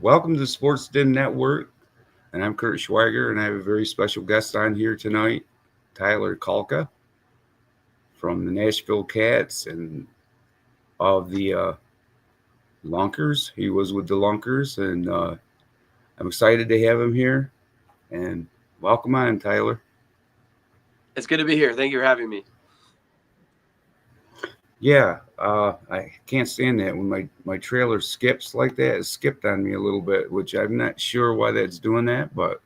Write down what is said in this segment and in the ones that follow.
Welcome to the Sports Den Network, and I'm Curt Schweiger, and I have a very special guest on here tonight, Tyler Kulka from the Nashville Cats and of the Lunkers. He was with the Lunkers, and I'm excited to have him here. And welcome on, Tyler. It's good to be here. Thank you for having me. Yeah, I can't stand that when my trailer skips like that. It skipped on me a little bit, which I'm not sure why that's doing that, but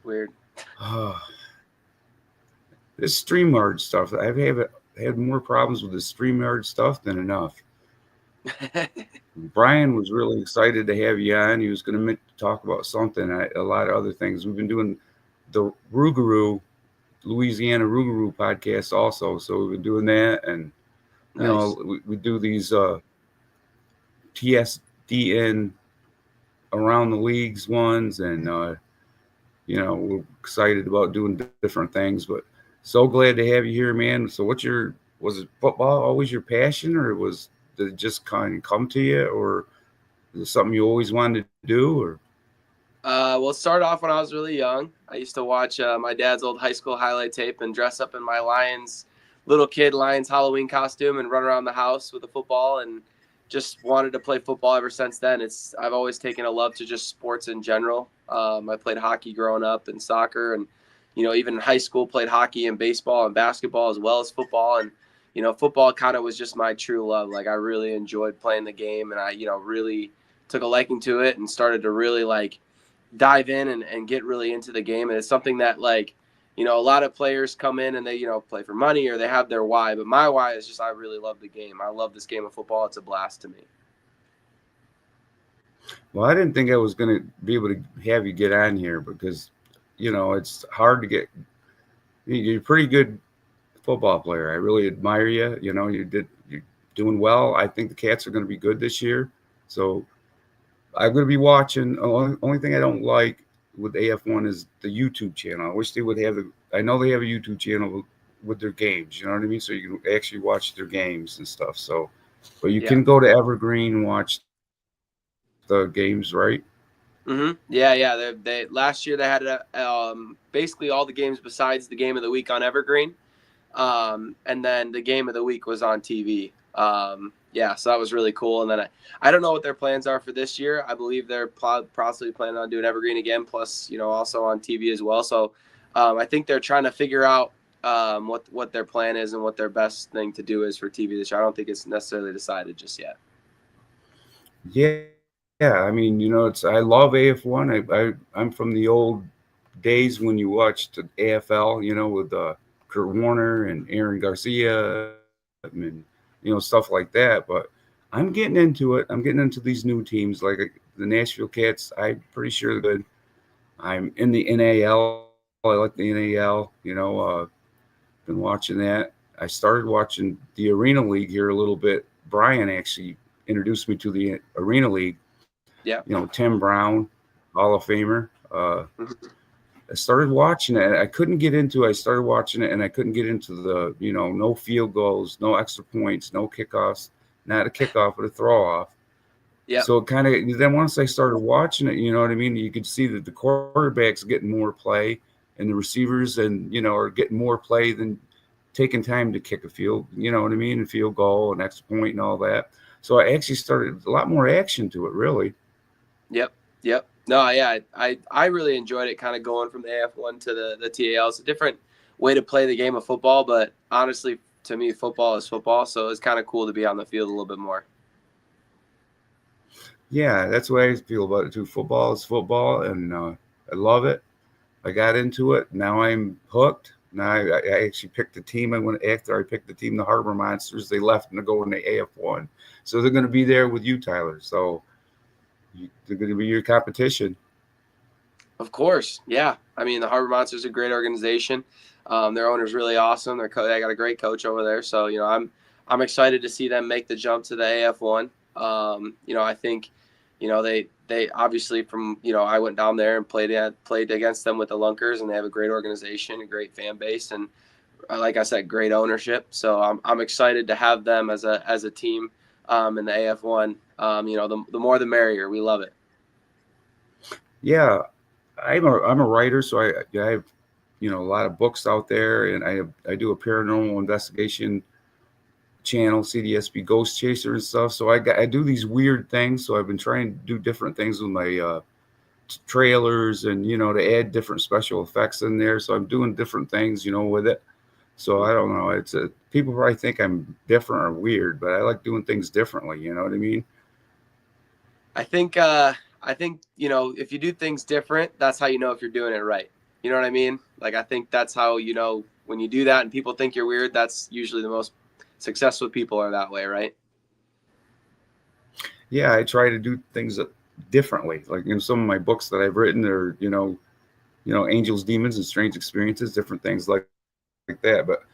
Weird. uh, this StreamYard stuff, had more problems with the StreamYard stuff than enough. Brian was really excited to have you on. He was going to talk about something, a lot of other things. We've been doing the Rougarou, Louisiana Rougarou podcast also, so we've been doing that, and Nice. we do these TSDN around the leagues ones, and we're excited about doing different things. But so glad to have you here, man. So, was it football always your passion, or did it just kind of come to you, or is it something you always wanted to do, or? Well, it started off when I was really young. I used to watch my dad's old high school highlight tape and dress up in my little kid Lions Halloween costume and run around the house with a football, and just wanted to play football ever since then. I've always taken a love to just sports in general. I played hockey growing up and soccer, and even in high school played hockey and baseball and basketball as well as football. And football kind of was just my true love. Like, I really enjoyed playing the game, and I really took a liking to it and started to really dive in and get really into the game. And it's something that a lot of players come in and they play for money or they have their why, but my why is just I really love the game. I love this game of football. It's a blast to me. Well, I didn't think I was going to be able to have you get on here because it's hard to get. You're a pretty good football player. I really admire you. You're doing well. I think the Cats are going to be good this year. So I'm going to be watching. Only thing I don't like with AF1 is the YouTube channel. I wish they would have. I know they have a YouTube channel with their games. You know what I mean? So you can actually watch their games and stuff. So, but you Yeah. can go to Evergreen and watch the games, right? Yeah. They last year they had basically all the games besides the game of the week on Evergreen, and then the game of the week was on TV. Yeah, so that was really cool. And then I don't know what their plans are for this year. I believe they're possibly planning on doing Evergreen again, plus also on TV as well. So I think they're trying to figure out what their plan is and what their best thing to do is for TV this year. I don't think it's necessarily decided just yet. Yeah, I mean, I love AF1. I'm from the old days when you watched the AFL, with Kurt Warner and Aaron Garcia and stuff like that. But I'm getting into it. I'm getting into these new teams like the Nashville Cats. I'm pretty sure they're good. I'm in the NAL. I like the NAL. Been watching that. I started watching the Arena League here a little bit. Brian actually introduced me to the Arena League. Yeah. Tim Brown, Hall of Famer. Mhm. I started watching it. I couldn't get into it. I started watching it, and I couldn't get into the, no field goals, no extra points, no kickoffs, not a kickoff, but a throw off. Yeah. So it kind of, then once I started watching it, you know what I mean? You could see that the quarterback's getting more play, and the receivers, and, are getting more play than taking time to kick a field, you know what I mean? A field goal, an extra point, and all that. So I actually started a lot more action to it, really. Yep. No, yeah, I really enjoyed it, kind of going from the AF1 to the TAL. It's a different way to play the game of football, but honestly, to me, football is football, so it's kind of cool to be on the field a little bit more. Yeah, that's the way I feel about it too. Football is football, and I love it. I got into it. Now I'm hooked. Now I actually picked the team. I went after I picked the team, the Harbor Monsters. They left and to go in the AF1, so they're going to be there with you, Tyler. So they're going to be your competition. Of course, yeah. I mean, the Harbor Monsters are a great organization. Their owner's really awesome. They got a great coach over there. So I'm excited to see them make the jump to the AF1. I think they obviously from I went down there and played against them with the Lunkers, and they have a great organization, a great fan base, and like I said, great ownership. So I'm excited to have them as a team in the AF1. The more the merrier. We love it. Yeah, I'm a writer, so I have a lot of books out there, and I do a paranormal investigation channel, CDSB Ghost Chaser and stuff. So I do these weird things. So I've been trying to do different things with my trailers, and to add different special effects in there. So I'm doing different things, with it. So I don't know. People probably think I'm different or weird, but I like doing things differently. You know what I mean? I think if you do things different, that's how you know if you're doing it right. You know what I mean? Like I think that's how when you do that and people think you're weird, that's usually the most successful people are that way, right? Yeah, I try to do things differently. Like in some of my books that I've written, or angels, demons, and strange experiences, different things like that. But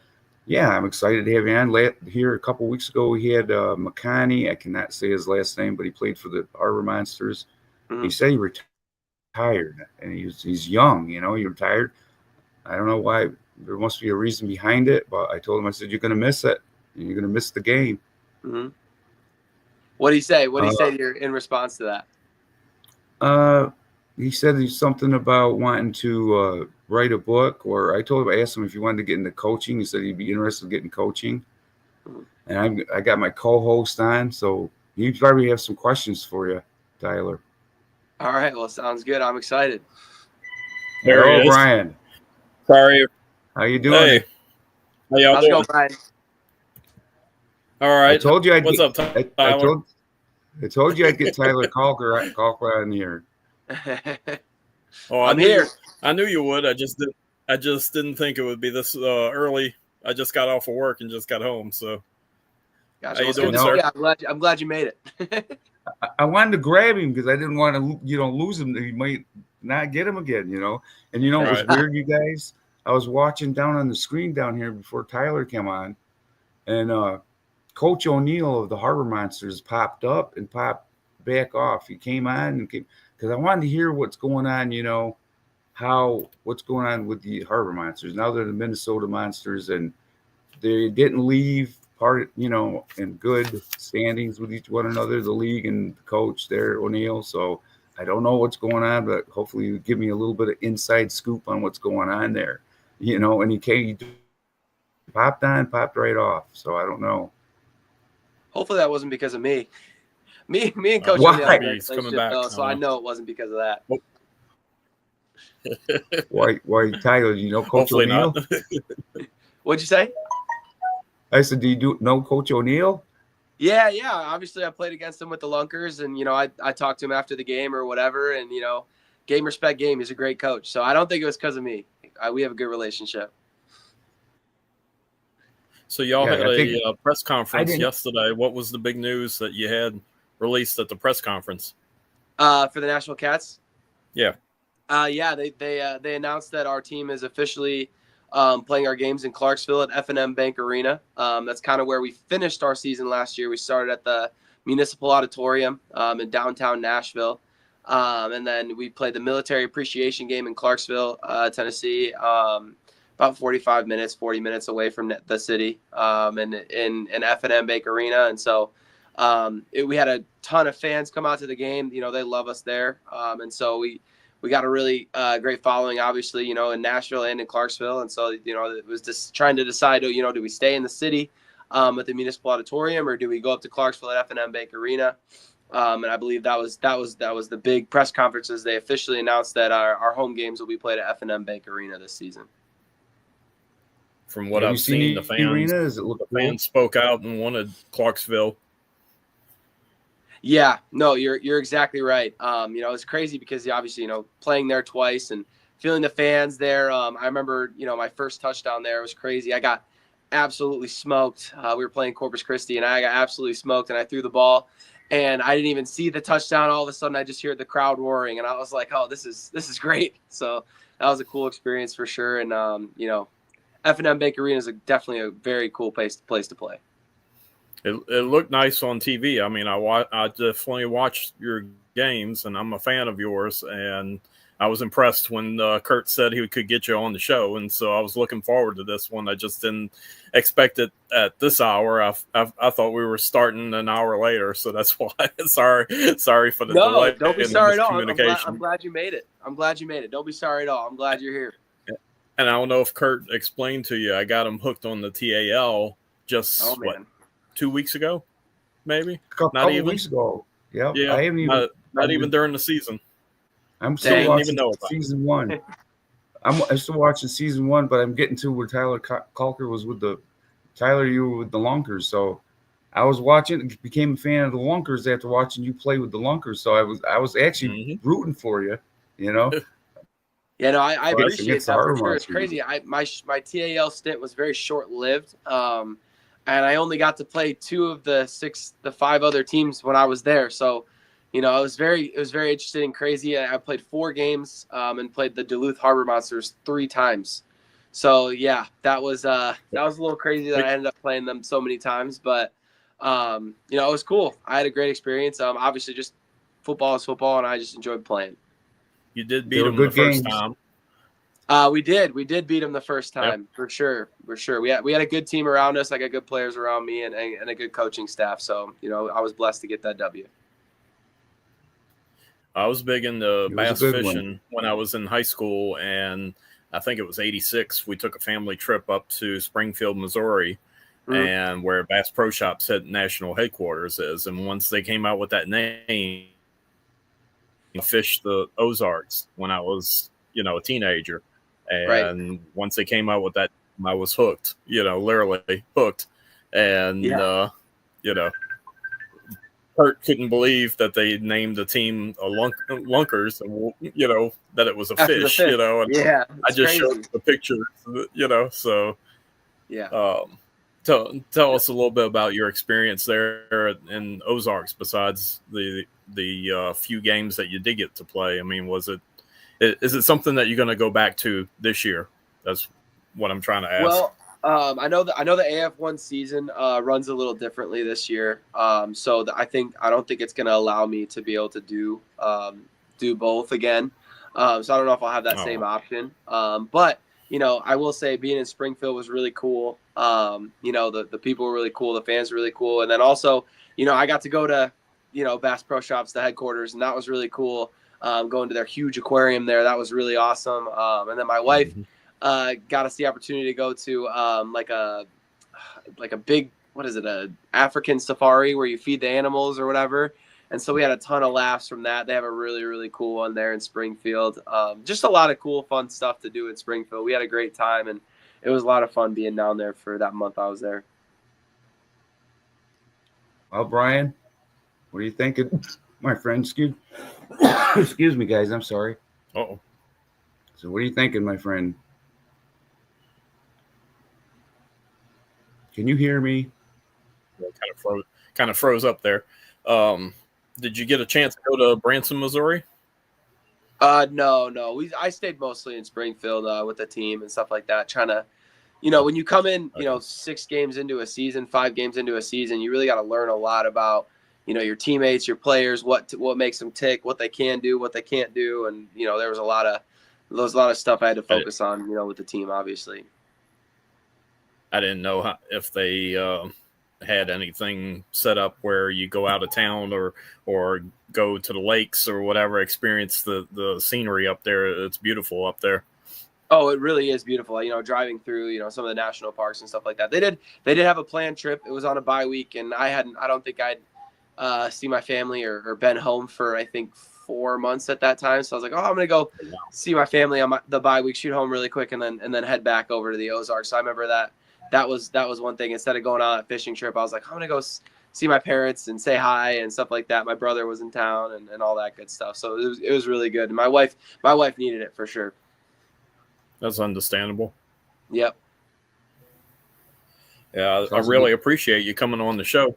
yeah, I'm excited to have you on. Here a couple weeks ago, we had McConney. I cannot say his last name, but he played for the Harbor Monsters. Mm-hmm. He said he retired, and he's young. He retired. I don't know why. There must be a reason behind it. But I told him, I said, you're going to miss it. You're going to miss the game. Mm-hmm. What do you say? What do you say in response to that? He said he's something about wanting to write a book, or I asked him if he wanted to get into coaching. He said he'd be interested in getting coaching. Mm-hmm. And I got my co-host on, so he probably have some questions for you, Tyler. All right. Well, sounds good. I'm excited. Hello, Brian. Sorry. How you doing? Hey. How y'all How's it going, Brian? All right. I told you What's up, Tyler? I told you I'd get Tyler Kulka on here. Oh, I'm here. I knew you would. I just didn't think it would be this early. I just got off of work and just got home. So, gotcha. How you doing, sir? Yeah, I'm glad you made it. I wanted to grab him because I didn't want to, lose him. He might not get him again, And it was weird, you guys. I was watching down on the screen down here before Tyler came on, and Coach O'Neill of the Harbor Monsters popped up and popped back off. He came on and because I wanted to hear what's going on, what's going on with the Harbor Monsters. Now they're the Minnesota Monsters, and they didn't leave in good standings with one another, the league and the coach there, O'Neill. So I don't know what's going on, but hopefully you give me a little bit of inside scoop on what's going on there, and he popped on, popped right off. So I don't know. Hopefully that wasn't because of me. Me and Coach O'Neill had a relationship, though, so I know it wasn't because of that. Why, Tyler? Do you know Coach Hopefully O'Neill? Not. What'd you say? I said, do you know Coach O'Neill? Yeah. Obviously, I played against him with the Lunkers, and I talked to him after the game or whatever, and game respect game. He's a great coach, so I don't think it was because of me. We have a good relationship. So y'all had a press conference yesterday. What was the big news that you had released at the press conference? For the Nashville Cats? Yeah. They announced that our team is officially playing our games in Clarksville at F&M Bank Arena. That's kind of where we finished our season last year. We started at the Municipal Auditorium in downtown Nashville. And then we played the Military Appreciation Game in Clarksville, Tennessee, about 40 minutes away from the city, and in F&M Bank Arena. And so we had a ton of fans come out to the game. They love us there. And so we got a really great following, obviously, in Nashville and in Clarksville. And so, it was just trying to decide, do we stay in the city at the Municipal Auditorium, or do we go up to Clarksville at F&M Bank Arena? And I believe that was the big press conferences. They officially announced that our home games will be played at F&M Bank Arena this season. From what I've seen, the fans spoke out and wanted Clarksville. Yeah, no, you're exactly right. It's crazy because obviously, playing there twice and feeling the fans there. I remember, my first touchdown there was crazy. I got absolutely smoked. We were playing Corpus Christi, and I got absolutely smoked, and I threw the ball, and I didn't even see the touchdown. All of a sudden, I just heard the crowd roaring, and I was like, "Oh, this is great." So that was a cool experience for sure. And F&M Bank Arena is definitely a very cool place to play. It looked nice on TV. I mean, I definitely watched your games, and I'm a fan of yours. And I was impressed when Curt said he could get you on the show, and so I was looking forward to this one. I just didn't expect it at this hour. I thought we were starting an hour later, so that's why. sorry for the delay. Don't be sorry at all. I'm glad you made it. I'm glad you made it. Don't be sorry at all. I'm glad you're here. And I don't know if Curt explained to you, I got him hooked on the TAL just 2 weeks ago, maybe. Not even weeks ago. Yep. Yeah, I haven't even not even during the season. I'm still watching season 1. I'm still watching season 1, but I'm getting to where Tyler Kulka was with Tyler. You were with the Lunkers, so I was watching. Became a fan of the Lunkers after watching you play with the Lunkers. So I was actually rooting for you. You know. Yeah, no, I appreciate that for sure. It's crazy. My TAL stint was very short lived, and I only got to play 2 of the 5 other teams when I was there. So. You know, it was very interesting and crazy. I played 4 games and played the Duluth Harbor Monsters 3 times. So yeah, that was a little crazy that I ended up playing them so many times. But you know, it was cool. I had a great experience. Obviously, just football is football, and I just enjoyed playing. You did beat them the first time. We did beat them the first time for sure. We had a good team around us. I got good players around me and a good coaching staff. So you know, I was blessed to get that W. I was big into bass fishing when I was in high school, and I think it was '86. We took a family trip up to Springfield, Missouri, and where Bass Pro Shops national headquarters is. And once they came out with that name, I fished the Ozarks when I was, you know, a teenager. And once they came out with that, I was hooked. You know, literally hooked. And you know. Curt couldn't believe that they named the team Lunkers, and you know that it was a fish. You know, and I just showed the pictures. You know, so tell us a little bit about your experience there in Ozarks. Besides the few games that you did get to play, I mean, is it something that you're going to go back to this year? That's what I'm trying to ask. Well, I know the AF1 season runs a little differently this year. So I don't think it's going to allow me to be able to do both again. So I don't know if I'll have that same option. But you know, I will say being in Springfield was really cool. You know, the people were really cool, the fans were really cool, and then also, you know, I got to go to, you know, Bass Pro Shops, the headquarters, and that was really cool. Going to their huge aquarium there, that was really awesome. And then my wife. Got us the opportunity to go to like a big, what is it, a African safari where you feed the animals or whatever. And so we had a ton of laughs from that. They have a really, really cool one there in Springfield. Just a lot of cool, fun stuff to do in Springfield. We had a great time, and it was a lot of fun being down there for that month I was there. Well, Brian, what are you thinking, my friend? Excuse me, guys. I'm sorry. Uh-oh. So what are you thinking, my friend? Can you hear me? Kind of froze up there. Did you get a chance to go to Branson, Missouri? No. I stayed mostly in Springfield with the team and stuff like that. Trying to, you know, when you come in, you know, 6 games into a season, 5 games into a season, you really got to learn a lot about, you know, your teammates, your players, what makes them tick, what they can do, what they can't do, and you know, there was a lot of stuff I had to focus on, you know, with the team, obviously. I didn't know if they had anything set up where you go out of town or go to the lakes or whatever, experience the scenery up there. It's beautiful up there. Oh, it really is beautiful. You know, driving through, you know, some of the national parks and stuff like that. They did have a planned trip. It was on a bye week, and I don't think I'd see my family or been home for, I think, 4 months at that time. So I was like, I'm going to go see my family on the bye week, shoot home really quick, and then head back over to the Ozarks. So I remember that was one thing. Instead of going on a fishing trip, I was like, I'm going to go see my parents and say hi and stuff like that. My brother was in town and all that good stuff. So it was really good. And my wife needed it for sure. That's understandable. Yep. Yeah, I really appreciate you coming on the show.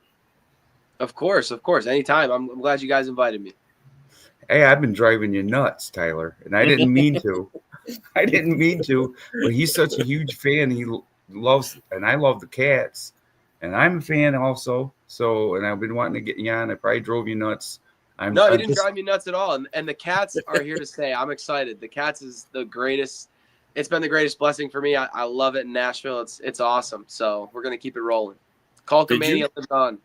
Of course. Anytime. I'm glad you guys invited me. Hey, I've been driving you nuts, Tyler, and I didn't mean to. But he's such a huge fan. He loves, and I love the cats, and I'm a fan also. So, and I've been wanting to get you on. I probably drove you nuts No, you didn't drive me nuts at all. And the Cats are here to stay. I'm excited. The Cats is the greatest. It's been the greatest blessing for me. I love it in Nashville. It's awesome. So we're going to keep it rolling. KULKAMANIA lives on.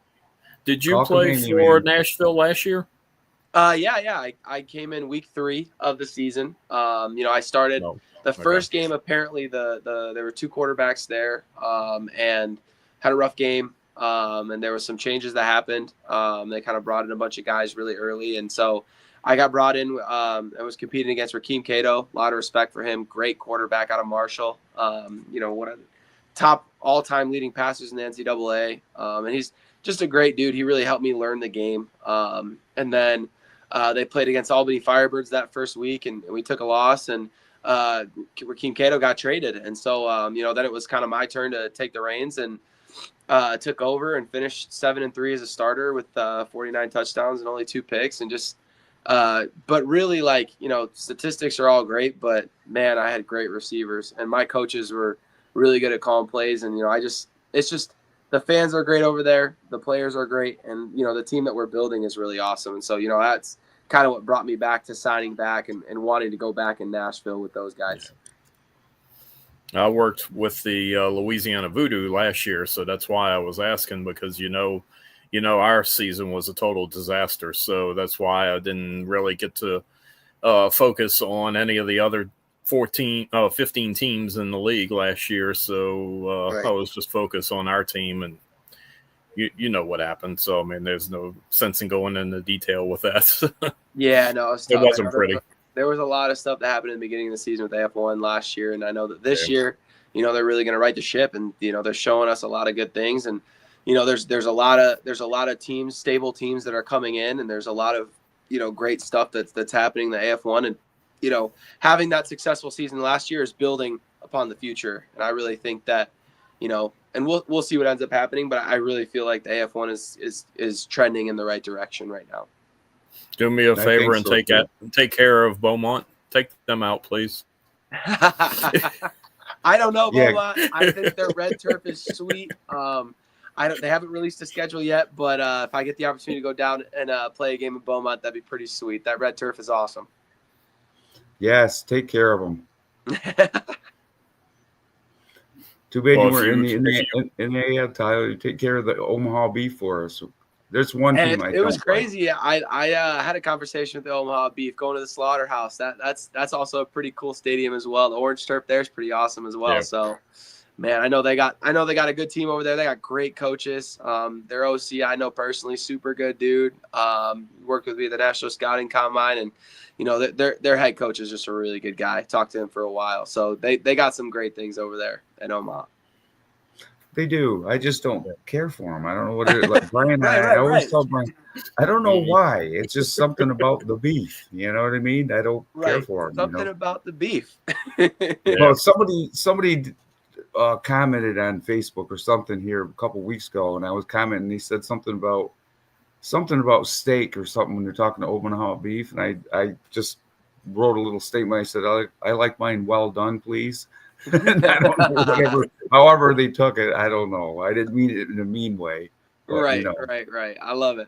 Did you play for Nashville last year? Yeah. I came in week 3 of the season. I started the first game. Apparently, there were 2 quarterbacks there, and had a rough game. And there were some changes that happened. They kind of brought in a bunch of guys really early, and so I got brought in. I was competing against Rakeem Cato. A lot of respect for him. Great quarterback out of Marshall. One of the top all-time leading passers in the NCAA. And he's just a great dude. He really helped me learn the game. And then they played against Albany Firebirds that first week, and we took a loss, and Rakeem Cato got traded. And so, then it was kind of my turn to take the reins, and took over and finished 7-3 as a starter with 49 touchdowns and only 2 picks. And just, but really, statistics are all great, but man, I had great receivers, and my coaches were really good at calling plays. And, it's just, the fans are great over there. The players are great. And, the team that we're building is really awesome. And so, that's kind of what brought me back to signing back and wanting to go back in Nashville with those guys. I worked with the Louisiana Voodoo last year, so that's why I was asking, because our season was a total disaster, so that's why I didn't really get to focus on any of the other 15 teams in the league last year. So I was just focused on our team, and you know what happened. So I mean, there's no sense in going into detail with that. Yeah, no, it wasn't pretty. There was a lot of stuff that happened in the beginning of the season with AF1 last year, and I know that this year, they're really going to right the ship, and they're showing us a lot of good things. And there's a lot of teams, stable teams that are coming in, and there's a lot of great stuff that's happening in the AF1. And having that successful season last year is building upon the future, and I really think that and we'll see what ends up happening, but I really feel like the AF1 is trending in the right direction right now. Do me a favor and take care of Beaumont. Take them out, please. I don't know, Beaumont. I think their red turf is sweet. They haven't released a schedule yet, but if I get the opportunity to go down and play a game of Beaumont, that'd be pretty sweet. That red turf is awesome. Yes, take care of them. Too bad you weren't in the AF, Tyler. You take care of the Omaha Beef for us. There's one team it was crazy. I had a conversation with the Omaha Beef going to the Slaughterhouse. That's also a pretty cool stadium as well. The orange turf there is pretty awesome as well. Yeah. So, man, I know they got a good team over there. They got great coaches. Their OC I know personally, super good dude. Worked with me at the National Scouting Combine, and their head coach is just a really good guy. Talked to him for a while, so they got some great things over there at Omaha. They do. I just don't care for them. I don't know what it is. Like Brian, I always tell Brian, I don't know why. It's just something about the beef. You know what I mean? I don't care for them. Something about the beef. Well, somebody commented on Facebook or something here a couple weeks ago, and I was commenting. He said something about steak or something when you're talking to Omaha Beef, and I just wrote a little statement. I said, I like mine well done, please. And I don't know, however they took it, I don't know. I didn't mean it in a mean way. But, right. I love it.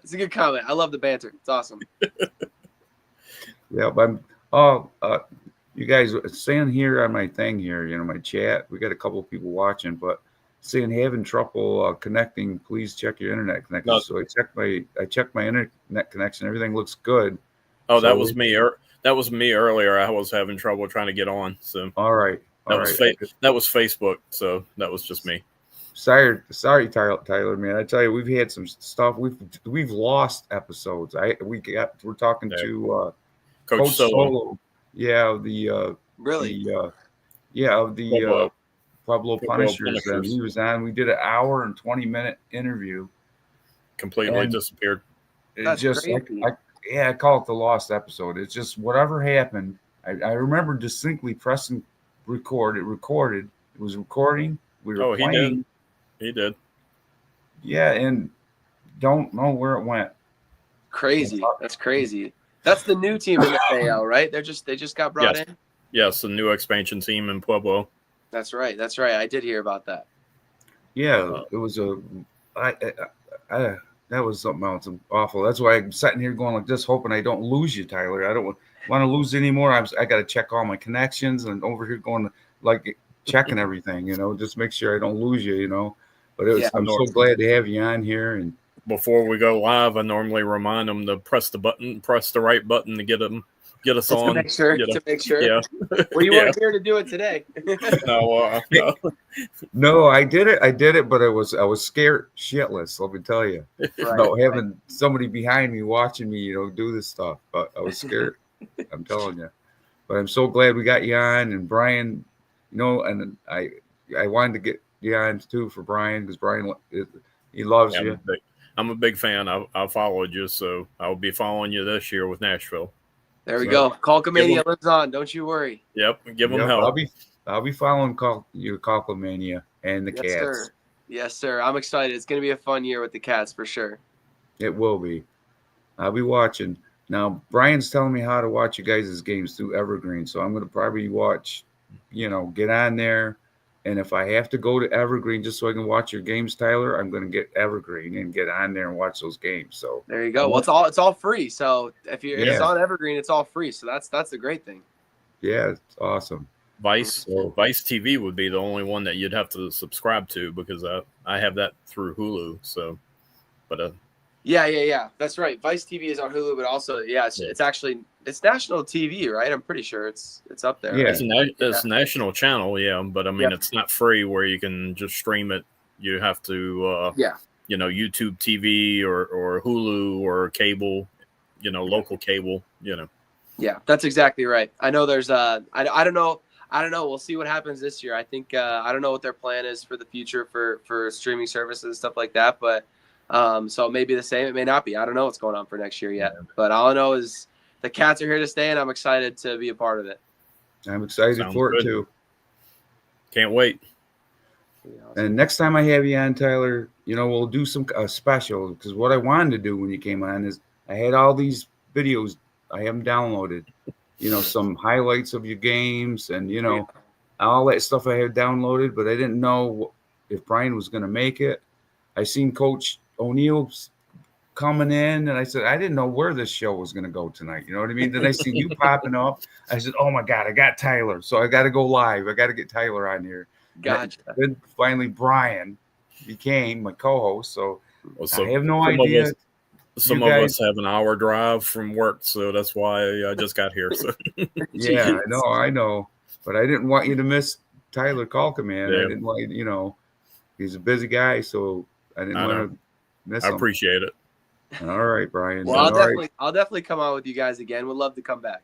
It's a good comment. I love the banter. It's awesome. Yeah, but you guys saying here on my thing here, my chat, we got a couple of people watching, but saying having trouble connecting, please check your internet connection. No. So I checked my internet connection. Everything looks good. Oh, that was me. That was me earlier. I was having trouble trying to get on. So all right. That was Facebook, so that was just me. Sorry, Tyler, man. I tell you, we've had some stuff. We've lost episodes. We're talking to Coach Solo. Yeah, the Pueblo Punishers, and he was on. We did an hour and 20-minute interview. Completely disappeared. It's just I call it the lost episode. It's just whatever happened. I remember distinctly pressing record. It recorded. It was recording. We were playing. He did. Yeah, and don't know where it went. Crazy. That's crazy. That's the new team in the AL, right? They just got brought in. Yes, the new expansion team in Pueblo. That's right. I did hear about that. Yeah, it was that was something else awful. That's why I'm sitting here going like this, hoping I don't lose you, Tyler. I don't want to lose anymore. I got to check all my connections and over here going like checking everything, just make sure I don't lose you, But Yeah. I'm so glad to have you on here. And before we go live, I normally remind them to press the right button to get us on. To make sure. You know? To make sure. Yeah. Well, you weren't here to do it today. No. No, I did it, but I was scared shitless. Let me tell you, about having somebody behind me watching me, do this stuff. But I was scared. I'm telling you. But I'm so glad we got you on, and Brian, and I wanted to get you on too for Brian, because Brian, he loves you. I'm a big fan. I followed you, so I'll be following you this year with Nashville. There we go. KULKAMANIA lives on. Don't you worry. Yep. Give them help. I'll be following your KULKAMANIA and the Cats. Sir. Yes, sir. I'm excited. It's going to be a fun year with the Cats for sure. It will be. I'll be watching. Now, Brian's telling me how to watch you guys' games through Evergreen, so I'm going to probably watch, get on there. And if I have to go to Evergreen just so I can watch your games, Tyler, I'm going to get Evergreen and get on there and watch those games. So there you go. Well, it's all free. So if it's on Evergreen, it's all free. So that's a great thing. Yeah, it's awesome. Vice TV would be the only one that you'd have to subscribe to, because I have that through Hulu. So, but yeah, that's right. Vice TV is on Hulu, but also it's actually national TV, right? I'm pretty sure it's up there. Yeah, right? It's a national channel, but I mean it's not free where you can just stream it. You have to YouTube TV or Hulu or cable, local cable, Yeah, that's exactly right. I know there's I don't know. We'll see what happens this year. I think I don't know what their plan is for the future for streaming services and stuff like that, but so it may be the same, it may not be. I don't know what's going on for next year yet. But all I know is the Cats are here to stay, and I'm excited to be a part of it. I'm excited for it too. Can't wait. And next time I have you on, Tyler, we'll do some special, because what I wanted to do when you came on is I had all these videos. I have them downloaded, some highlights of your games and, all that stuff I had downloaded, but I didn't know if Brian was going to make it. I seen Coach O'Neill coming in, and I said, I didn't know where this show was going to go tonight. You know what I mean? Then I see you popping up. I said, oh my God, I got Tyler. So I got to go live. I got to get Tyler on here. Gotcha. Then finally Brian became my co-host. So I have no idea. Some of us have an hour drive from work, so that's why I just got here. So yeah, I know. But I didn't want you to miss Tyler KULKAMANIA. Yeah. I didn't want he's a busy guy, so I didn't want to miss him. I appreciate it. All right, Brian. Well, I'll definitely come on with you guys again. We'd love to come back.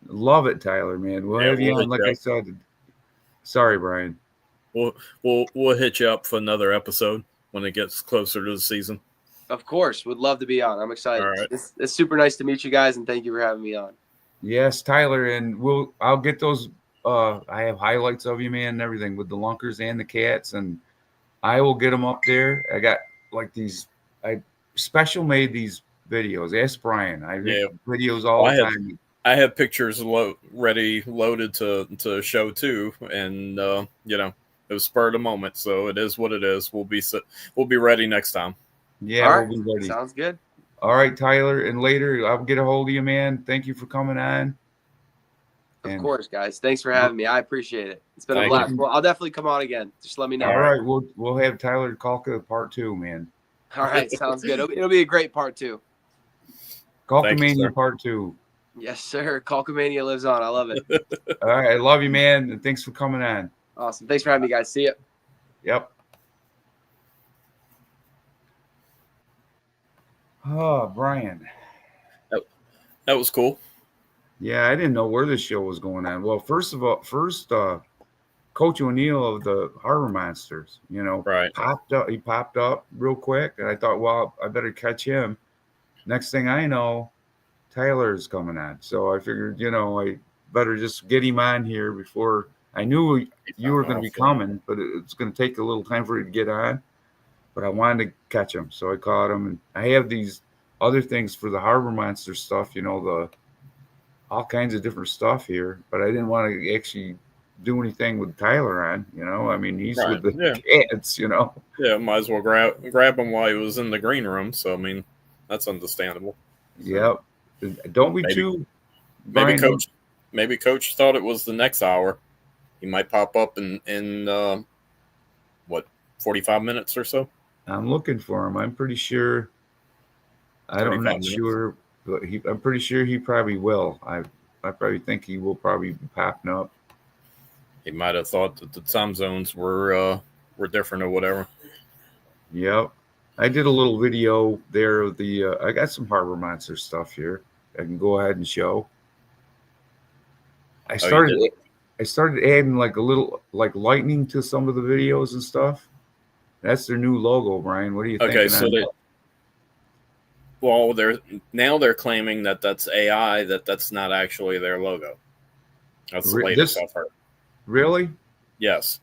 Love it, Tyler, man. We'll have you on, like I said. Sorry, Brian. We'll hit you up for another episode when it gets closer to the season. Of course, would love to be on. I'm excited. All right. It's super nice to meet you guys, and thank you for having me on. Yes, Tyler, and I'll get those. I have highlights of you, man, and everything with the Lunkers and the Cats, and I will get them up there. I got like these. I special made these videos. Ask Brian. I make videos all the time. I have pictures loaded to show too, and it was spur of the moment, so it is what it is. We'll be ready next time. Yeah, right. We'll be ready. Sounds good. All right, Tyler, and later I'll get a hold of you, man. Thank you for coming on. Of course, guys. Thanks for having me. I appreciate it. It's been a blast. Well, I'll definitely come on again. Just let me know. All right, we'll have Tyler KULKA part 2, man. All right, sounds good. It'll be a great part 2. KULKAMANIA part 2. Yes, sir. KULKAMANIA lives on. I love it. All right, I love you, man, and thanks for coming on. Awesome. Thanks for having me, guys. See ya. Yep. Oh, Brian. That was cool. Yeah, I didn't know where this show was going on. Well, first Coach O'Neill of the Harbor Monsters, right. He popped up real quick, and I thought, well, I better catch him. Next thing I know, Tyler's coming on. So I figured, I better just get him on here before. I knew you were going to be coming, but it's going to take a little time for you to get on. But I wanted to catch him, so I caught him. And I have these other things for the Harbor Monster stuff, the all kinds of different stuff here. But I didn't want to actually do anything with Tyler on. I mean, he's Right. with the Yeah. cats. Yeah. Might as well grab him while he was in the green room. So I mean, that's understandable. Yep. Don't be Maybe too, maybe Brian. coach thought it was the next hour. He might pop up in what 45 minutes or so. I'm looking for him. I'm pretty sure. I'm 35 not minutes. sure, but I'm pretty sure he probably will. I probably think he will probably be popping up. He might have thought that the time zones were different or whatever. Yep. I did a little video there of the. I got some Harbor Monster stuff here. I can go ahead and show. I Oh, you started. did? I started adding like a little like lightning to some of the videos and stuff. That's their new logo, Brian. What are you Okay, thinking so on that? well, they're claiming that that's AI, that's not actually their logo. That's the latest This I've heard. really? Yes,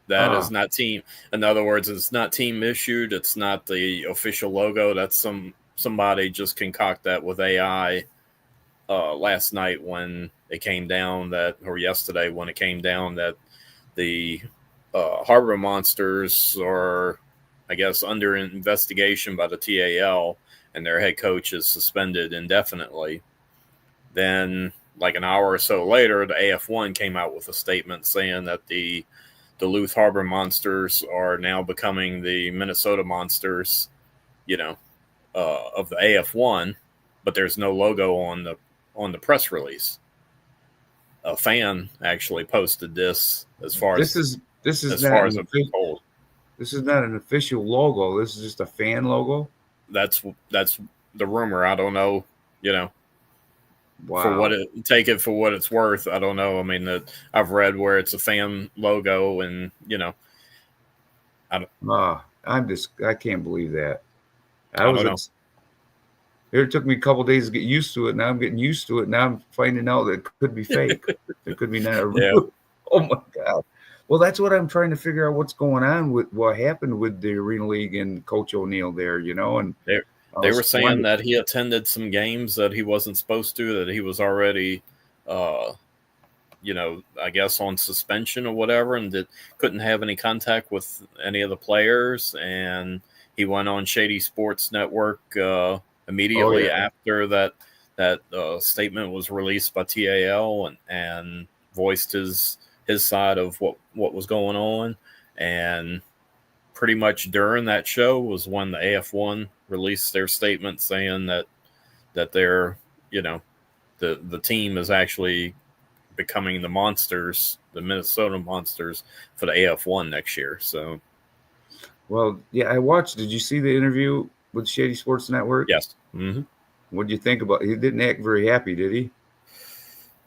that is Ah, not team. In other words, it's not team issued. It's not the official logo. That's somebody just concoct that with AI last night when it came down that, or yesterday when it came down that the Harbor Monsters are, I guess, under investigation by the TAL, and their head coach is suspended indefinitely. Then, like an hour or so later, the AF1 came out with a statement saying that the Duluth Harbor Monsters are now becoming the Minnesota Monsters, you know, of the AF1, but there's no logo on the press release. A fan actually posted this this is this is as not far an as I've been told. this is not an official logo. This is just a fan logo. That's the rumor. I don't know, you know, for what Wow. it take it for what it's worth. I don't know. I mean, I've read where it's a fan logo, and I can't believe that. I I was don't know. it took me a couple days to get used to it. Now I'm getting used to it. Now I'm finding out that it could be fake. It could be not a Yeah, real. Oh my god. Well, that's what I'm trying to figure out. What's going on with what happened with the Arena League and Coach O'Neill there? And they I they were was saying wondering. that he attended some games that he wasn't supposed to. That he was already, uh, I guess on suspension or whatever, and that couldn't have any contact with any of the players. And he went on Shady Sports Network Oh immediately yeah, after that statement was released by TAL, and voiced his side of what was going on. And pretty much during that show was when the AF1 released their statement saying that they're, you know, the team is actually becoming the Monsters, the Minnesota Monsters, for the AF1 next year. So well, yeah, I watched. Did you see the interview with Shady Sports Network? yes. Mm-hmm. What did you think about? He didn't act very happy, did he?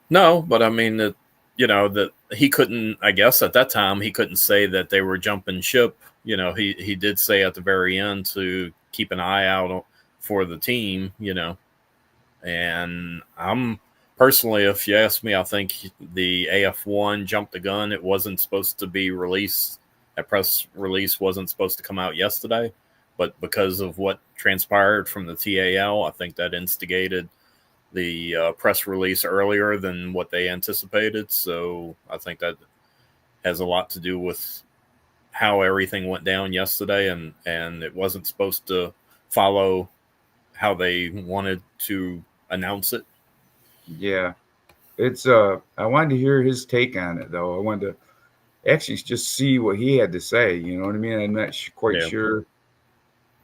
No, but I mean that, that he couldn't. I guess at that time he couldn't say that they were jumping ship. He did say at the very end to keep an eye out for the team. And I'm personally, if you ask me, I think the AF1 jumped the gun. It wasn't supposed to be released. That press release wasn't supposed to come out yesterday, but because of what transpired from the TAL, I think that instigated the press release earlier than what they anticipated. So I think that has a lot to do with how everything went down yesterday, and it wasn't supposed to follow how they wanted to announce it. Yeah. It's I wanted to hear his take on it though. I wanted to actually just see what he had to say. You know what I mean? I'm not quite Yeah. sure.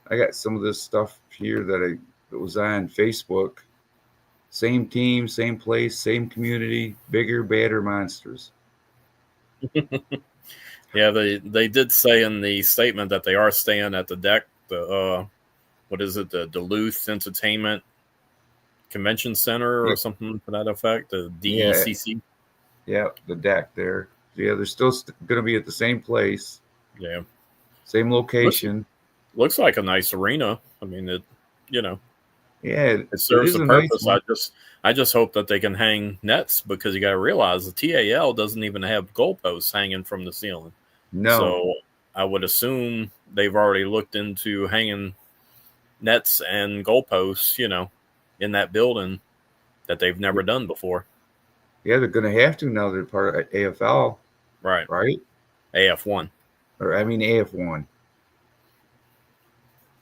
I got some of this stuff here that was on Facebook. Same team, same place, same community, bigger, badder monsters. Yeah, they did say in the statement that they are staying at the deck, the what is it, the Duluth Entertainment Convention Center Yeah, or something to that effect, the yeah, DECC. yeah. The deck there. Yeah, they're still going to be at the same place, Yeah, same looks location. looks like a nice arena. I mean, you know, Yeah, it it serves is a a nice purpose. one. I just hope that they can hang nets, because you got to realize the TAL doesn't even have goalposts hanging from the ceiling. No, So I would assume they've already looked into hanging nets and goalposts, in that building that they've never done before. Yeah, they're going to have to now. They're part of AFL, Right. right? AF1. Or I mean AF1.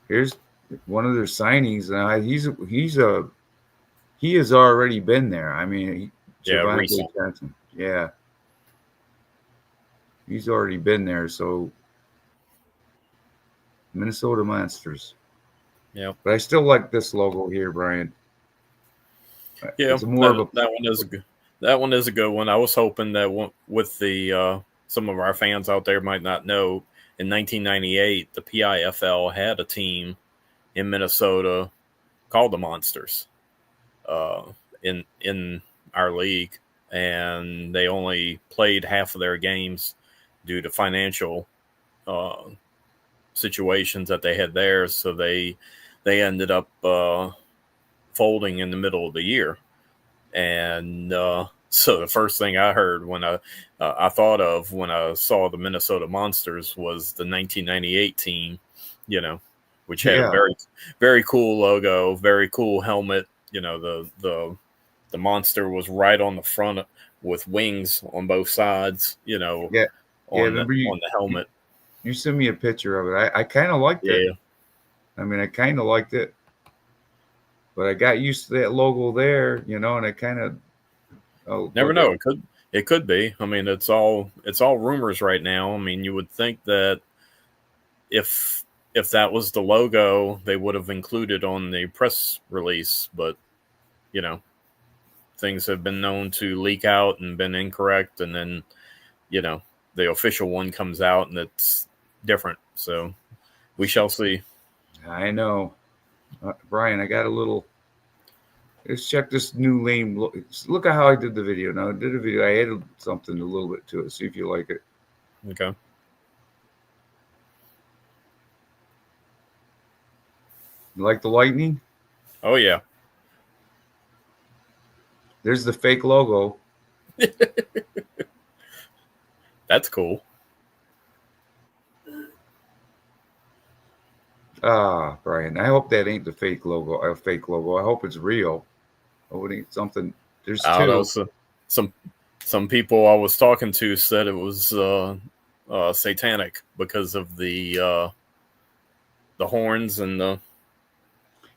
Here's one of their signings. He has already been there. I mean, Yeah, Javante recent. Johnson. Yeah, he's already been there. So Minnesota Monsters. Yeah. But I still like this logo here, Brian. Yeah, It's more of a that one is a good. That one is a good one. I was hoping that with the some of our fans out there might not know, in 1998 the PIFL had a team in Minnesota called the Monsters in our league, and they only played half of their games due to financial uh, situations that they had there. So they ended up folding in the middle of the year. And so the first thing I heard when I thought of when I saw the Minnesota Monsters was the 1998 team, which had a yeah. very, very cool logo, very cool helmet. The monster was right on the front with wings on both sides. Yeah. On Remember the helmet. You sent me a picture of it. I kind of liked it. Yeah. I mean, I kind of liked it, but I got used to that logo there, and I kind of never know. It could be. I mean, it's all rumors right now. I mean, you would think that if that was the logo, they would have included on the press release, but things have been known to leak out and been incorrect, and then the official one comes out and it's different. So we shall see. I know, Brian. I got a little. Let's check this new lame. Look at how I did the video. Now I did a video. I added something a little bit to it. See if you like it. Okay. You like the lightning? Oh yeah. There's the fake logo. That's cool. Brian. I hope that ain't the fake logo. A fake logo. I hope it's real. I hope it ain't something. There's I don't know. two. Some people I was talking to said it was satanic because of the horns and the.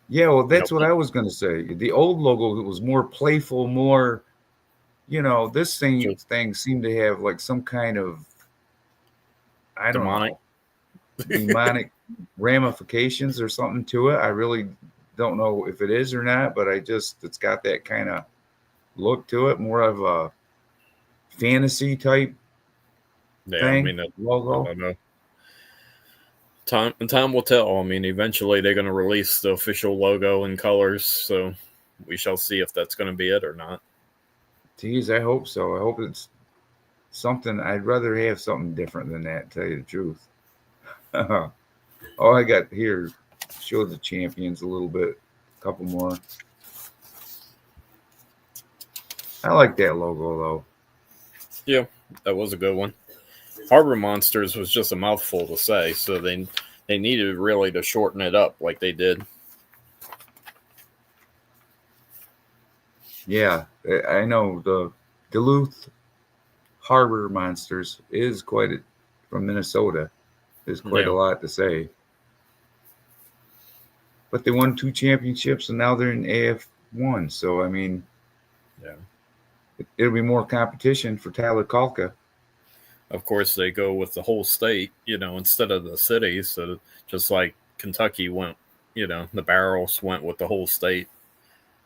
Yeah, well, that's what I was going to say. The old logo was more playful, more, this thing seemed to have like some kind of, I don't know, demonic ramifications or something to it. I really don't know if it is or not, but it's got that kind of look to it, more of a fantasy type thing. I mean, logo. I don't know. Time will tell. I mean, eventually they're going to release the official logo and colors, so we shall see if that's going to be it or not. Geez, I hope so. I hope it's something. I'd rather have something different than that, to tell you the truth. All I got here, show the champions a little bit, a couple more. I like that logo, though. Yeah, that was a good one. Harbor Monsters was just a mouthful to say, so they needed really to shorten it up like they did. Yeah, I know the Duluth Harbor Monsters is from Minnesota. There's quite a lot to say. But they won 2 championships and now they're in AF1. So, I mean, it'll be more competition for Tyler Kulka. Of course, they go with the whole state, instead of the city. So just like Kentucky went, the Barrels went with the whole state.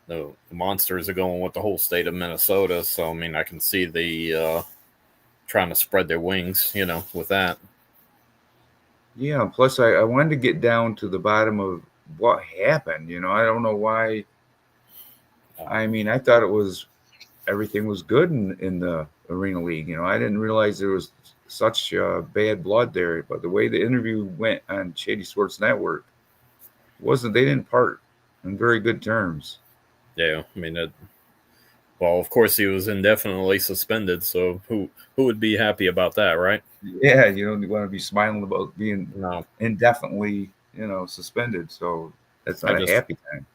The Monsters are going with the whole state of Minnesota. So, I mean, I can see the trying to spread their wings, with that. Yeah, plus I wanted to get down to the bottom of what happened. I don't know why. I mean, I thought everything was good in the Arena League. I didn't realize there was such bad blood there. But the way the interview went on Shady Sports Network they didn't part on very good terms. Yeah, I mean, well, of course he was indefinitely suspended. So who would be happy about that, right? Yeah, you don't want to be smiling about being indefinitely, suspended. So that's not a happy time.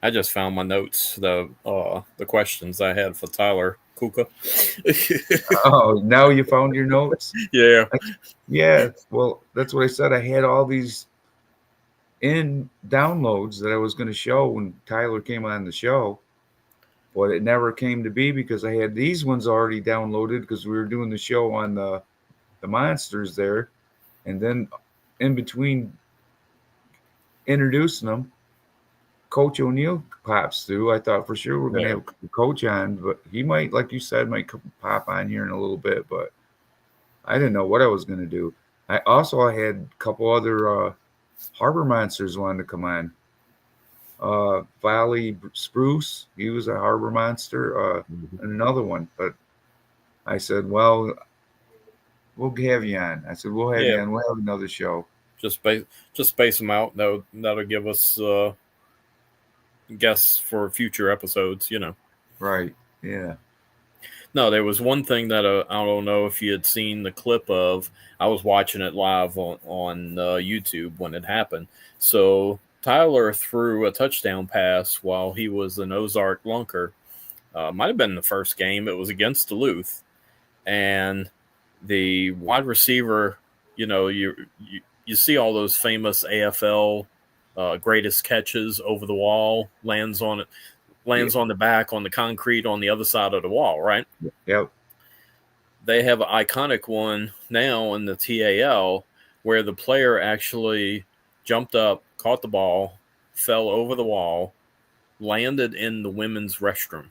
I just found my notes, the questions I had for Tyler. Kulka. Oh, now you found your notes? Yeah. Yeah. Well, that's what I said. I had all these in downloads that I was going to show when Tyler came on the show, but it never came to be because I had these ones already downloaded because we were doing the show on the monsters there, and then in between introducing them, Coach O'Neill pops through. I thought for sure we're going to have Coach on, but he might, like you said, might pop on here in a little bit, but I didn't know what I was going to do. I had a couple other Harbor Monsters wanted to come on. Valley Spruce, he was a Harbor Monster, and another one. But I said, well, we'll have you on. I said, we'll have you on. We'll have another show. Just space them out. That'll give us guests for future episodes, you know. Right. Yeah. No, there was one thing that I don't know if you had seen the clip of. I was watching it live on YouTube when it happened. So Tyler threw a touchdown pass while he was an Ozark Lunker. Might have been the first game. It was against Duluth. And the wide receiver, you know, you see all those famous AFL greatest catches over the wall, lands on the back on the concrete on the other side of the wall, right? Yep. They have an iconic one now in the TAL where the player actually jumped up, caught the ball, fell over the wall, landed in the women's restroom.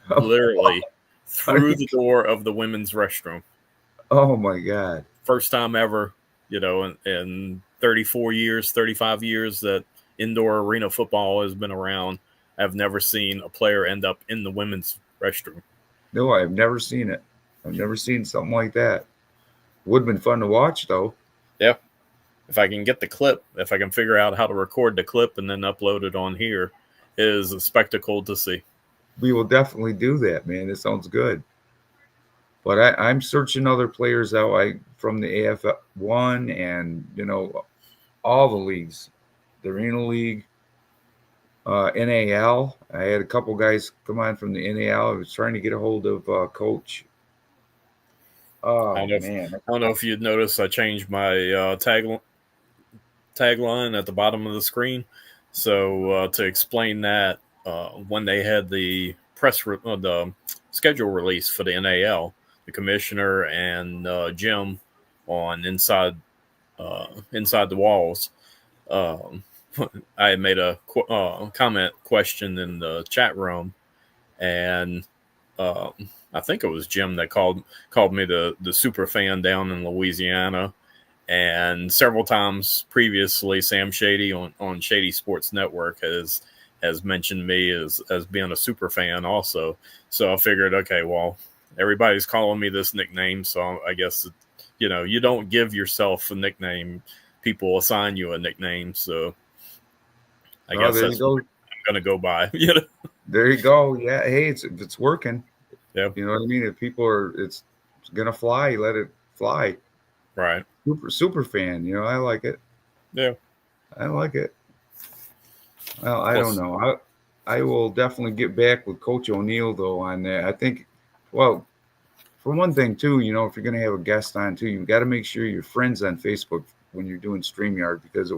Literally through the door of the women's restroom. Oh, my God. First time ever, you know, in 34 years, 35 years that indoor arena football has been around. I've never seen a player end up in the women's restroom. No, I've never seen it. I've never seen something like that. Would have been fun to watch, though. Yeah. If I can get the clip, if I can figure out how to record the clip and then upload it on here, it is a spectacle to see. We will definitely do that, man. It sounds good. But I'm searching other players out from the AF1 and, you know, all the leagues. The Arena League, NAL. I had a couple guys come on from the NAL. I was trying to get a hold of Coach. Oh, man. I don't know if you'd notice I changed my tagline at the bottom of the screen. So to explain that, when they had the the schedule release for the NAL, the commissioner and Jim on inside the walls, I made a comment question in the chat room, and I think it was Jim that called me the super fan down in Louisiana. And several times previously, Sam Shady on Shady Sports Network has mentioned me as being a super fan also. So I figured, okay, well, everybody's calling me this nickname, so I guess, you know, you don't give yourself a nickname. People assign you a nickname, so I guess that's what I'm going to go by. You know? There you go. Yeah, hey, it's working. Yeah. You know what I mean? If people it's going to fly, let it fly. Right. Super fan, you know, I like it. Yeah. I like it. Well, I don't know. I will definitely get back with Coach O'Neill, though, on that. I think, well, for one thing, too, you know, if you're going to have a guest on, too, you've got to make sure you're friends on Facebook when you're doing StreamYard, because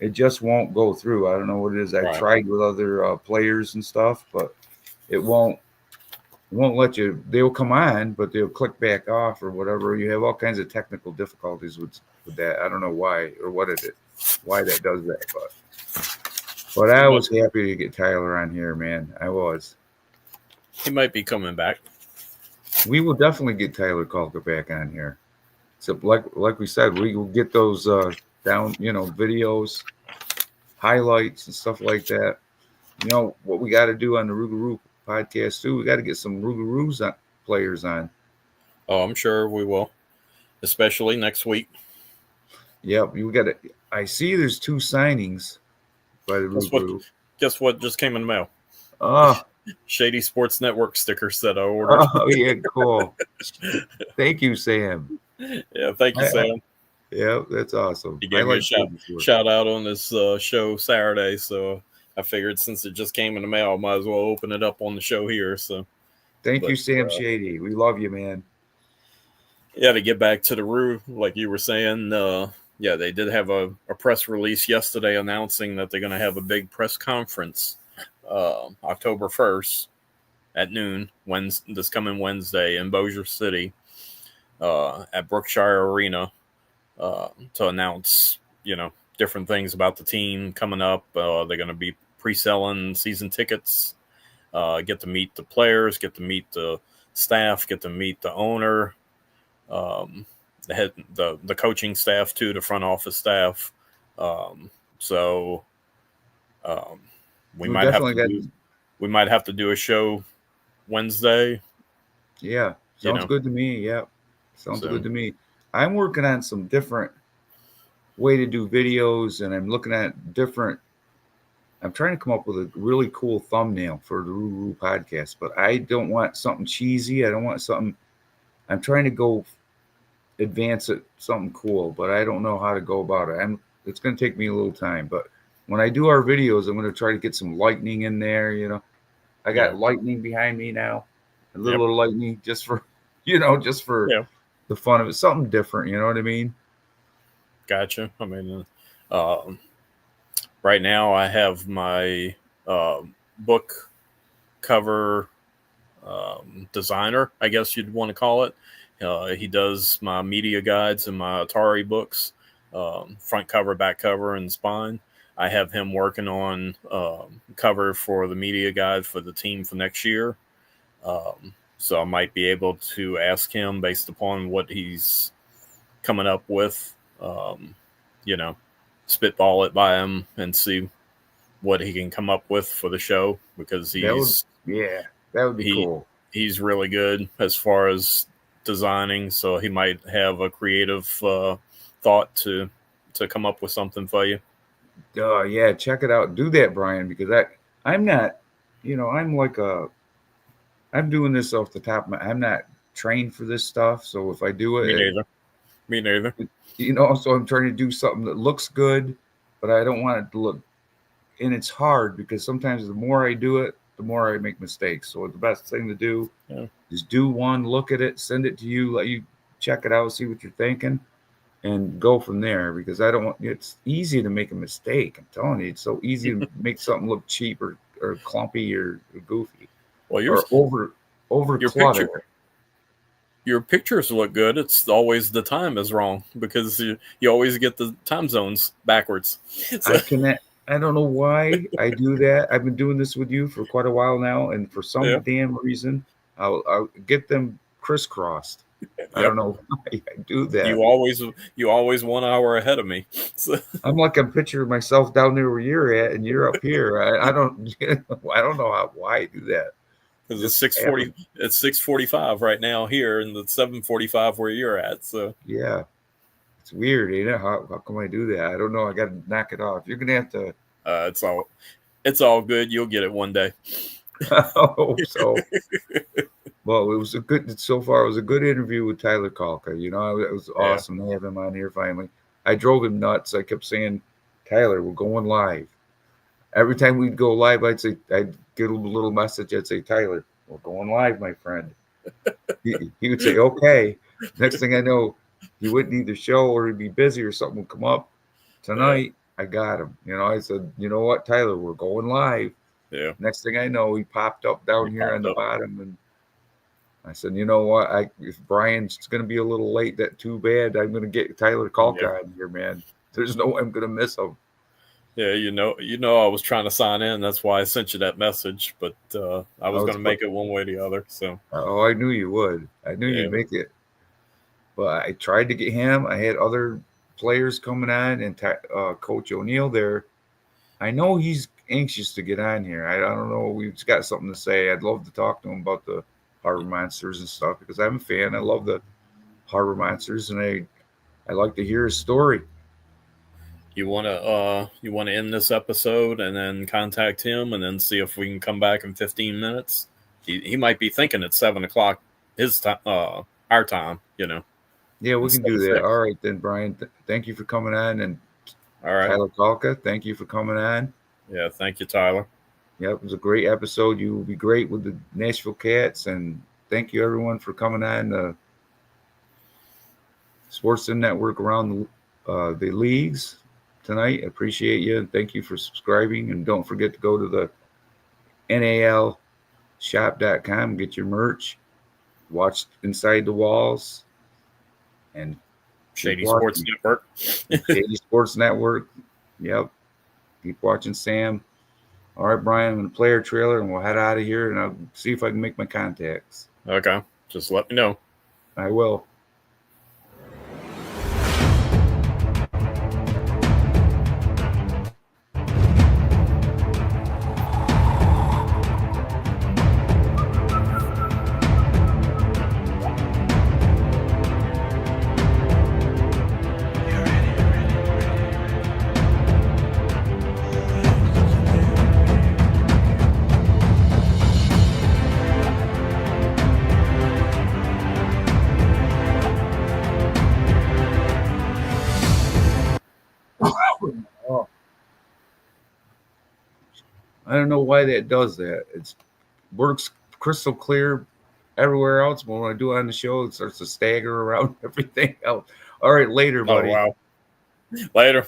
it just won't go through. I don't know what it is. I tried with other players and stuff, but it won't let you. They'll come on, but they'll click back off or whatever. You have all kinds of technical difficulties with that. I don't know why or why that does that, but I was happy to get Tyler on here, man. I was. He might be coming back. We will definitely get Tyler Kulka back on here. So like we said, we will get those down, you know, videos, highlights and stuff like that. You know what we got to do on the Rougarou podcast too? We got to get some Rougarou players on. Oh, I'm sure we will, especially next week. Yep, you got to. I see there's 2 signings by the Rougarou. Guess what just came in the mail? Oh, Shady Sports Network stickers that I ordered. Oh yeah, cool. Thank you, Sam. Yeah, thank you, Sam. Yeah, that's awesome. He gave me a shout out on this show Saturday, so I figured since it just came in the mail, I might as well open it up on the show here. So Thank you, Sam Shady. We love you, man. Yeah, to get back to the Roo, like you were saying, yeah, they did have a press release yesterday announcing that they're going to have a big press conference October 1st at noon, this coming Wednesday in Bossier City at Brookshire Arena to announce, different things about the team coming up. They're going to be pre-selling season tickets, get to meet the players, get to meet the staff, get to meet the owner, the coaching staff too, the front office staff. So we might have to do a show Wednesday. Yeah, sounds good to me. Yeah, sounds good to me. I'm working on some different way to do videos, and I'm looking at different. I'm trying to come up with a really cool thumbnail for the Roo Roo podcast, but I don't want something cheesy. I don't want something. I'm trying to go advance it something cool, but I don't know how to go about it. It's going to take me a little time, but when I do our videos, I'm going to try to get some lightning in there. I got lightning behind me now, a little lightning just for the fun of it, something different. You know what I mean? Gotcha. I mean, right now I have my book cover designer, I guess you'd want to call it. He does my media guides and my Atari books, front cover, back cover, and spine. I have him working on cover for the media guide for the team for next year. So I might be able to ask him based upon what he's coming up with, spitball it by him and see what he can come up with for the show, because that would be cool. He's really good as far as designing, so he might have a creative thought to come up with something for you. Yeah, check it out. Do that, Brian, because I'm not, I'm doing this off the top of I'm not trained for this stuff. So if I do it, Me neither. So I'm trying to do something that looks good, but I don't want it to look, and it's hard because sometimes the more I do it, the more I make mistakes. So the best thing to do is do one, look at it, send it to you, let you check it out, see what you're thinking, and go from there, because I don't want, it's easy to make a mistake. I'm telling you, it's so easy to make something look cheap or clumpy or goofy. Well, over cluttered. Your pictures look good. It's always the time is wrong, because you always get the time zones backwards. I don't know why I do that. I've been doing this with you for quite a while now, and for some damn reason, I'll get them crisscrossed. I don't know why I do that. You always 1 hour ahead of me. So. I'm picturing myself down there where you're at, and you're up here. I don't know why I do that. Because it's 6:40. It's 6:45 right now here, and it's 7:45 where you're at. So yeah, it's weird, ain't it? How come I do that? I don't know. I got to knock it off. You're gonna have to. It's all good. You'll get it one day. Well, it was so far. It was a good interview with Tyler Kulka. It was awesome to have him on here finally. I drove him nuts. I kept saying, Tyler, we're going live. Every time we'd go live, I'd get a little message. I'd say, Tyler, we're going live, my friend. He would say, okay. Next thing I know, he wouldn't either show or he'd be busy or something would come up. Tonight, I got him. I said, you know what, Tyler, we're going live. Yeah. Next thing I know, he popped up down here on the bottom, and I said, you know what, if Brian's going to be a little late, that's too bad. I'm going to get Tyler Kulka on here, man. There's no way I'm going to miss him. Yeah, I was trying to sign in. That's why I sent you that message, but I was going to make it one way or the other. So. Oh, I knew you would. I knew you'd make it. But I tried to get him. I had other players coming on, and Coach O'Neill there. I know he's anxious to get on here. I don't know. We've got something to say. I'd love to talk to him about the Harbor Monsters and stuff, because I'm a fan. I love the Harbor Monsters, and I like to hear his story. You want to end this episode and then contact him and then see if we can come back in 15 minutes. He might be thinking it's 7:00 his time, our time. Yeah, we can do that. 6. All right then, Brian. Thank you for coming on, and all right, Tyler Kulka, thank you for coming on. Yeah, thank you, Tyler. Yep, it was a great episode. You will be great with the Nashville Cats, and thank you everyone for coming on the Sports Network around the leagues tonight. I appreciate you, and thank you for subscribing. And don't forget to go to the NALshop.com, get your merch, watch Inside the Walls, and Shady Sports Network. Shady Sports Network. Yep. Keep watching Sam. All right, Brian, I'm going to play our trailer, and we'll head out of here, and I'll see if I can make my contacts. Okay. Just let me know. I will. I don't know why that does that. It works crystal clear everywhere else, but when I do it on the show, it starts to stagger around everything else. All right, later, buddy. Oh, wow. Later.